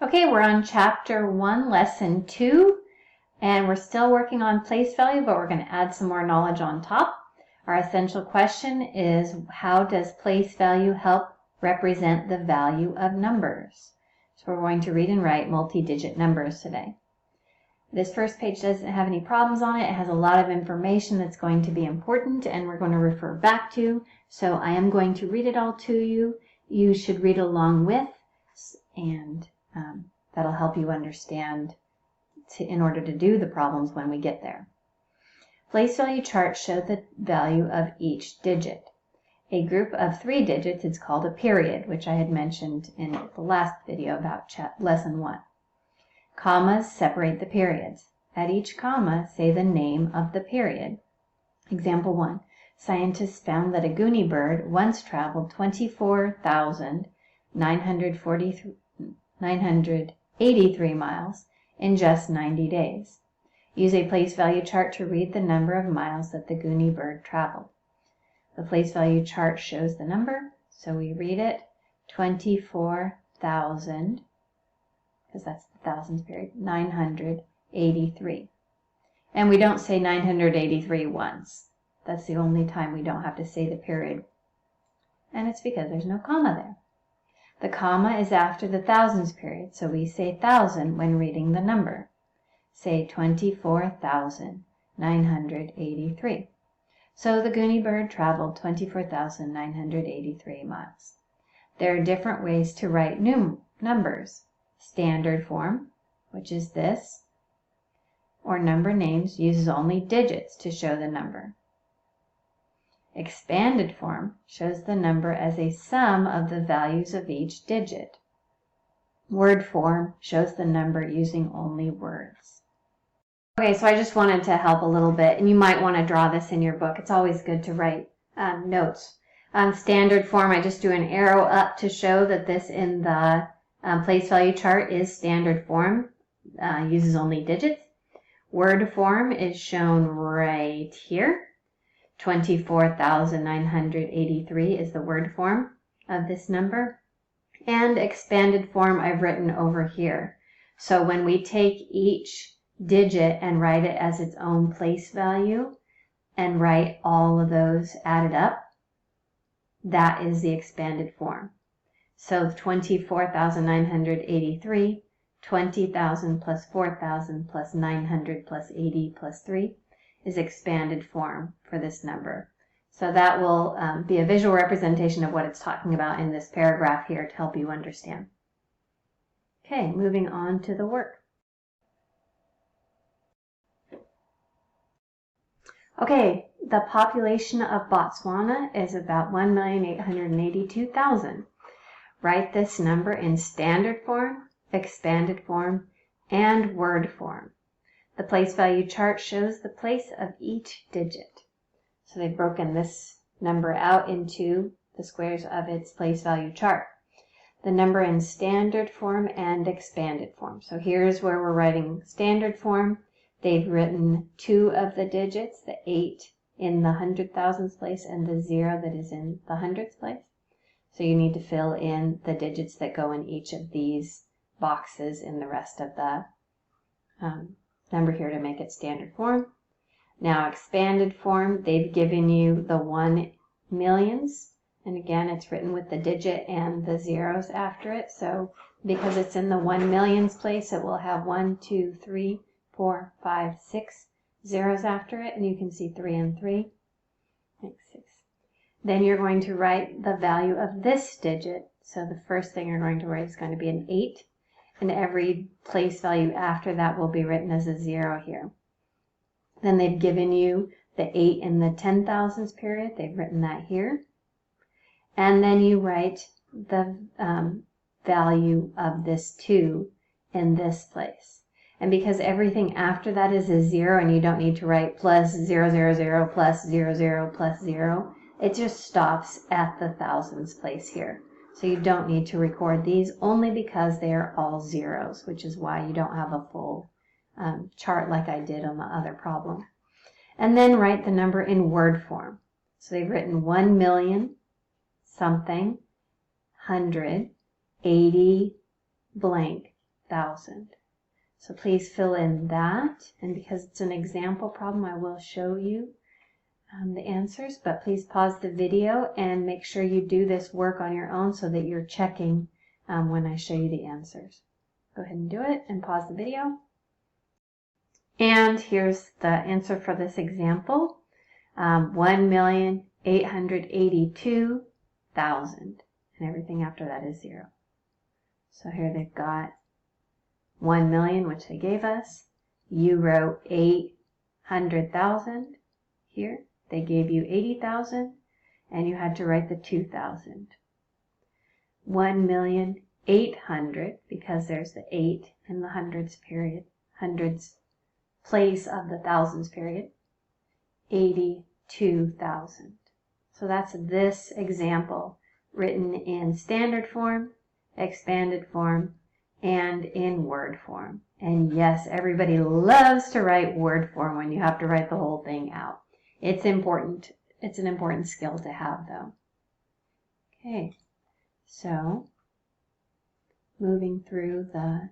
Okay, we're on chapter 1, lesson 2, and we're still working on place value, but we're going to add some more knowledge on top. Our essential question is, how does place value help represent the value of numbers? So we're going to read and write multi-digit numbers today. This first page doesn't have any problems on it. It has a lot of information that's going to be important and we're going to refer back to. So I am going to read it all to you. You should read along with, and that'll help you understand in order to do the problems when we get there. Place value charts show the value of each digit. A group of 3 digits is called a period, which I had mentioned in the last video about lesson 1. Commas separate the periods. At each comma, say the name of the period. Example 1. Scientists found that a Goonie bird once traveled 24,983 miles in just 90 days. Use a place value chart to read the number of miles that the Goonie bird traveled. The place value chart shows the number, so we read it 24,000, because that's the thousands period, 983. And we don't say 983 once. That's the only time we don't have to say the period. And it's because there's no comma there. The comma is after the thousands period, so we say 1,000 when reading the number. Say 24,983. So the Goonie bird traveled 24,983 miles. There are different ways to write numbers. Standard form, which is this, or number names, uses only digits to show the number. Expanded form shows the number as a sum of the values of each digit. Word form shows the number using only words. Okay, so I just wanted to help a little bit, and you might want to draw this in your book. It's always good to write notes. Standard form, I just do an arrow up to show that this in the place value chart is standard form, uses only digits. Word form is shown right here. 24,983 is the word form of this number. And expanded form I've written over here. So when we take each digit and write it as its own place value and write all of those added up, that is the expanded form. So 24,983, 20,000 plus 4,000 plus 900 plus 80 plus 3 is expanded form for this number. So that will be a visual representation of what it's talking about in this paragraph here to help you understand. Okay, moving on to the work. Okay, the population of Botswana is about 1,882,000. Write this number in standard form, expanded form, and word form. The place value chart shows the place of each digit. So they've broken this number out into the squares of its place value chart. The number in standard form and expanded form. So here's where we're writing standard form. They've written 2 of the digits, the 8 in the 100,000s place and the 0 that is in the hundredths place. So you need to fill in the digits that go in each of these boxes in the rest of the number here to make it standard form. Now expanded form, they've given you the 1 millions, and again it's written with the digit and the zeros after it. So because it's in the 1 millions place, it will have 1, 2, 3, 4, 5, 6 zeros after it, and you can see 3 and 3 makes 6. Then you're going to write the value of this digit. So the first thing you're going to write is going to be an 8, and every place value after that will be written as a 0 here. Then they've given you the 8 in the 10,000s period. They've written that here. And then you write the value of this 2 in this place. And because everything after that is a 0 and you don't need to write plus 0, 0, 0, plus 0, 0, plus 0, it just stops at the thousands place here. So you don't need to record these only because they are all zeros, which is why you don't have a full chart like I did on the other problem. And then write the number in word form. So they've written 1 million something, 100, 80 blank, 2,000. So please fill in that, and because it's an example problem, I will show you the answers, but please pause the video and make sure you do this work on your own so that you're checking when I show you the answers. Go ahead and do it and pause the video. And here's the answer for this example, 1,882,000, and everything after that is 0. So here they've got 1 million, which they gave us. You wrote 800,000 here. They gave you 80,000, and you had to write the 2,000. 1,800,000, because there's the 8 in the hundreds period, hundreds place of the thousands period, 82,000. So that's this example written in standard form, expanded form, and in word form. And yes, everybody loves to write word form when you have to write the whole thing out. It's important. It's an important skill to have, though. Okay, so moving through the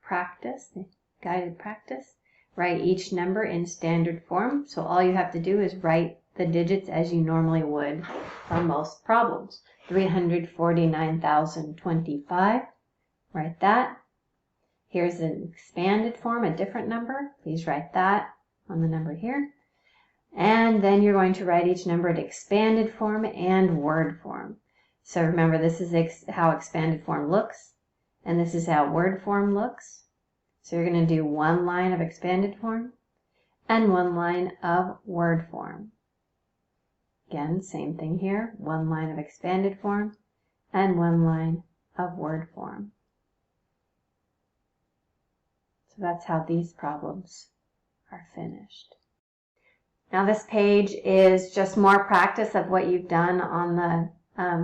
practice, the guided practice, write each number in standard form. So all you have to do is write the digits as you normally would for most problems. 349,025. Write that. Here's an expanded form, a different number. Please write that on the number here. And then you're going to write each number in expanded form and word form. So remember, this is how expanded form looks, and this is how word form looks. So you're going to do one line of expanded form and one line of word form. Again, same thing here, one line of expanded form and one line of word form. So that's how these problems are finished. Now this page is just more practice of what you've done on the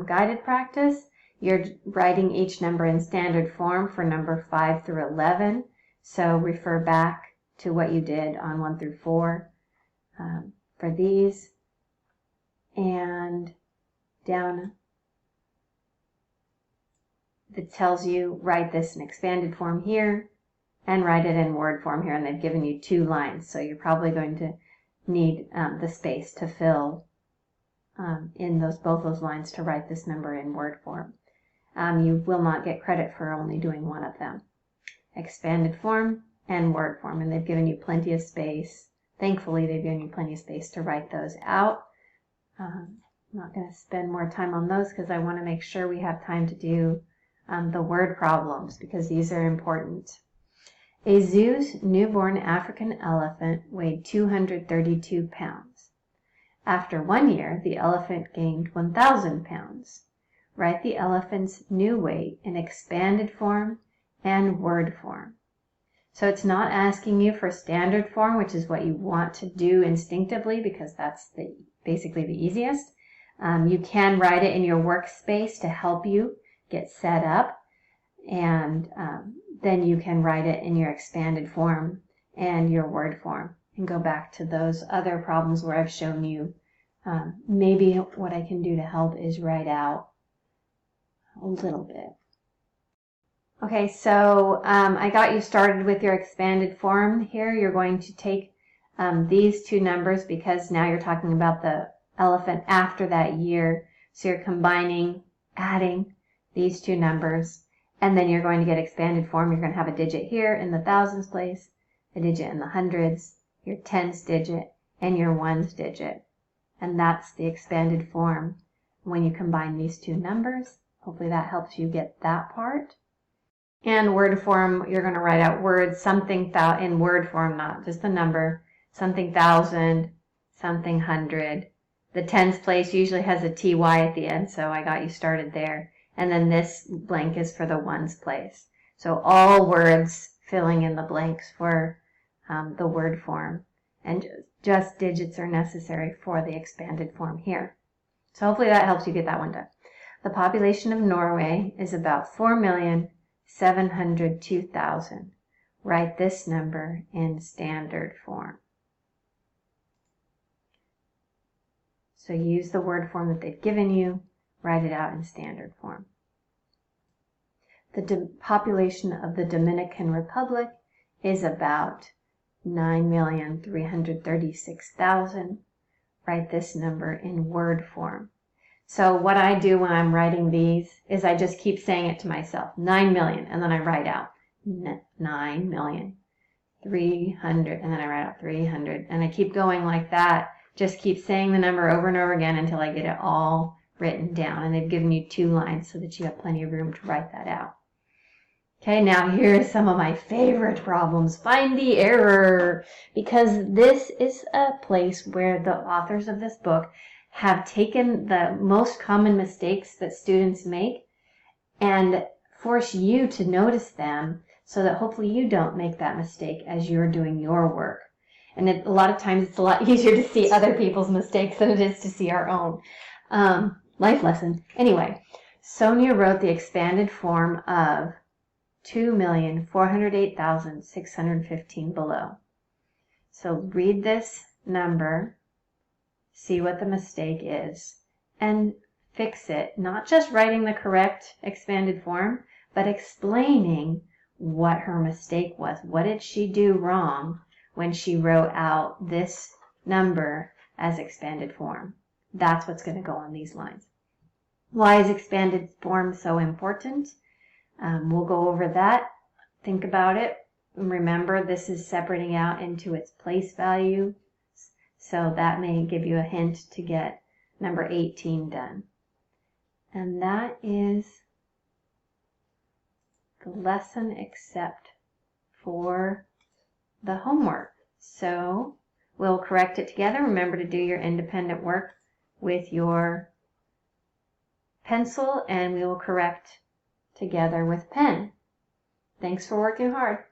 guided practice. You're writing each number in standard form for number 5 through 11. So refer back to what you did on 1 through 4 for these. And down it tells you write this in expanded form here and write it in word form here. And they've given you 2 lines. So you're probably going to need the space to fill in both those lines to write this number in word form. You will not get credit for only doing one of them. Expanded form and word form, and they've given you plenty of space. Thankfully, they've given you plenty of space to write those out. I'm not going to spend more time on those because I want to make sure we have time to do the word problems because these are important. A zoo's newborn African elephant weighed 232 pounds. After 1 year, the elephant gained 1,000 pounds. Write the elephant's new weight in expanded form and word form. So it's not asking you for standard form, which is what you want to do instinctively because that's basically the easiest. You can write it in your workspace to help you get set up, and then you can write it in your expanded form and your word form and go back to those other problems where I've shown you. Maybe what I can do to help is write out a little bit. Okay, so I got you started with your expanded form here. You're going to take these 2 numbers because now you're talking about the elephant after that year. So you're combining, adding these 2 numbers, and then you're going to get expanded form. You're going to have a digit here in the thousands place, a digit in the hundreds, your tens digit, and your ones digit. And that's the expanded form when you combine these 2 numbers. Hopefully that helps you get that part. And word form, you're going to write out words, something in word form, not just the number, something thousand, something hundred. The tens place usually has a TY at the end, so I got you started there. And then this blank is for the ones place. So all words filling in the blanks for the word form. And just digits are necessary for the expanded form here. So hopefully that helps you get that one done. The population of Norway is about 4,702,000. Write this number in standard form. So use the word form that they've given you. Write it out in standard form. The population of the Dominican Republic is about 9,336,000. Write this number in word form. So what I do when I'm writing these is I just keep saying it to myself, 9 million, and then I write out 9,300,000, and then I write out 300, and I keep going like that. Just keep saying the number over and over again until I get it all written down. And they've given you 2 lines so that you have plenty of room to write that out. Okay, now here's some of my favorite problems. Find the error, because this is a place where the authors of this book have taken the most common mistakes that students make and force you to notice them so that hopefully you don't make that mistake as you're doing your work. And a lot of times it's a lot easier to see other people's mistakes than it is to see our own. Life lesson. Anyway, Sonia wrote the expanded form of 2,408,615 below. So read this number, see what the mistake is, and fix it. Not just writing the correct expanded form, but explaining what her mistake was. What did she do wrong when she wrote out this number as expanded form? That's what's going to go on these lines. Why is expanded form so important? We'll go over that. Think about it. Remember, this is separating out into its place value. So that may give you a hint to get number 18 done. And that is the lesson except for the homework. So we'll correct it together. Remember to do your independent work with your pencil, and we will correct together with pen. Thanks for working hard.